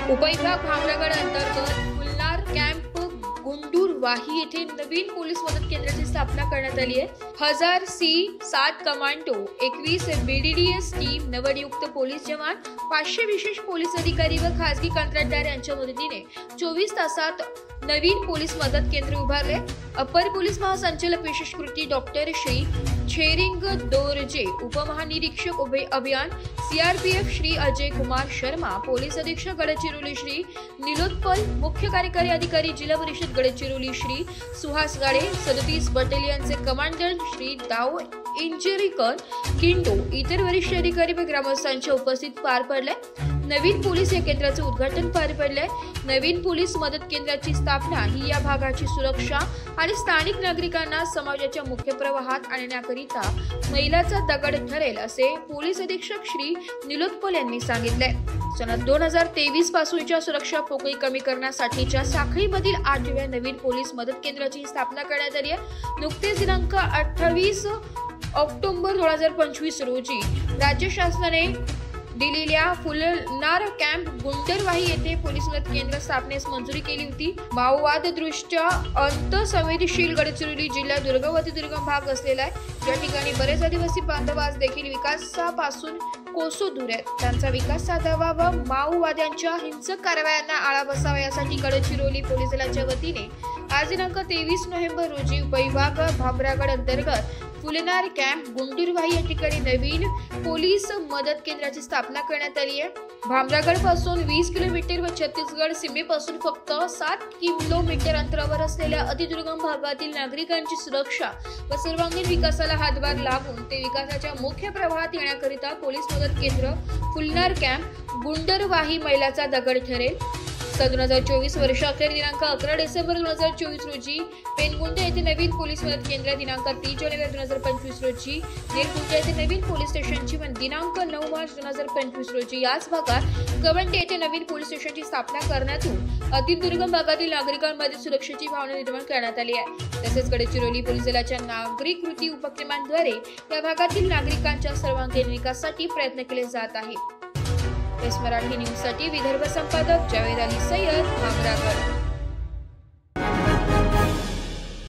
उपविभाग भामरागड अंतर्गत फुलनार कॅम्प गुंडूरवाही येथे नवीन पोलीस मदत केंद्राची स्थापना करण्यात आली आहे। 1000 C7 कमांडो, 21 BDDS टीम, नवनियुक्त पोलीस जवान, 500 विशेष पोलीस अधिकारी व खासगी कंत्राटदार यांच्या मदतीने 24 तासात नवीन पोलीस मदत केंद्र उभारले। अपर पोलीस महासंचालक विशेष कृती डॉक्टर श्री छेरिंग दोरजे, उपमहानिरीक्षक अभियान CRPF श्री अजय कुमार शर्मा, पोलीस अधीक्षक गडचिरोली श्री नीलोत्पल, मुख्य कार्यकारी अधिकारी जिल्हा परिषद गडचिरोली श्री सुहास गाडे, 37 बटालियनचे कमांडर श्री दाव इंजरीकर किंडो, इतर वरिष्ठ अधिकारी व ग्रामस्थांच्या उपस्थित पार पडले। नवीन पोलीस या केंद्राचे उद्घाटन पार पडले। नवीन पोलीस मदत केंद्राची स्थापना ही या भागाची सुरक्षा आणि स्थानिक नागरिकांना समाजाच्या मुख्य प्रवाहात आणण्याकरिता मैलाचा दगड ठरेल, असे पोलीस अधीक्षक श्री नीलोत्पल यांनी सांगितले। सनात 2023 पासूनच्या सुरक्षा पोकळी कमी करण्यासाठीच्या साखळीमधील 8व्या नवीन पोलीस मदत केंद्राची स्थापना करण्यात आली आहे। नुकतेच दिनांक 28 ऑक्टोबर 2025 रोजी राज्य शासनाने दिलेल्या फुलनार कॅम्प गुंडरवाही येथे पोलीस मदत केंद्र स्थापनेस मंजुरी केली होती। माओवाद दृष्ट्या अंतसंवेदनशील गडचिरोली जिल्हा दुर्गम भाग असलेला आहे, या ठिकाणी बरेच आदिवासी बांधव आज देखील विकासापासून कोसो दूर आहेत। त्यांचा विकास साधावा व माओवाद्यांच्या हिंसक कारवायांना आळा बसावा यासाठी गडचिरोली पोलीस दलाच्या वतीने आज दिनांक 23 नोव्हेंबर रोजी उपविभाग भामरागड अंतर्गत फुलनार कॅम्प गुंडूरवाही या ठिकाणी नवीन पोलीस मदत केंद्राची स्थापना करण्यात आली आहे। भामरागड पासून 20 किलोमीटर व छत्तीसगड सीमेपासून फक्त 7 किलोमीटर अंतरावर असलेल्या अतिदुर्गम भागातील नागरिकांची सुरक्षा व सर्वांगीण विकासाला हातभार लावून ते विकासाच्या मुख्य प्रवाहात येण्याकरिता पोलीस मदत केंद्र फुलनार कॅम्प गुंडरवाही मैलाचा दगड ठरेल। 2024 वर्षाखेर दिनांक 11 डिसेंबर 2024 रोजी पेनगुंडा येथे नवीन पोलीस मदत केंद्र, दिनांक 30 जानेवारी 2025 रोजी नेरगुंडा येथे नवीन पोलीस स्टेशनची व दिनांक 9 मार्च 2025 रोजी याच भागात कवंडे येथे नवीन पोलीस स्टेशनची स्थापना करण्यात येऊन अतिदुर्गम भागातील नागरिकांमध्ये सुरक्षेची भावना निर्माण करण्यात आली आहे। तसेच गडचिरोली पोलीस दलाच्या नागरिक कृती उपक्रमांद्वारे या भागातील नागरिकांच्या सर्वांगीण विकासासाठी प्रयत्न केले जात आहेत। मराठी न्यूज साठी विदर्भ संपादक जावेद अली सय्यद, भामरागड।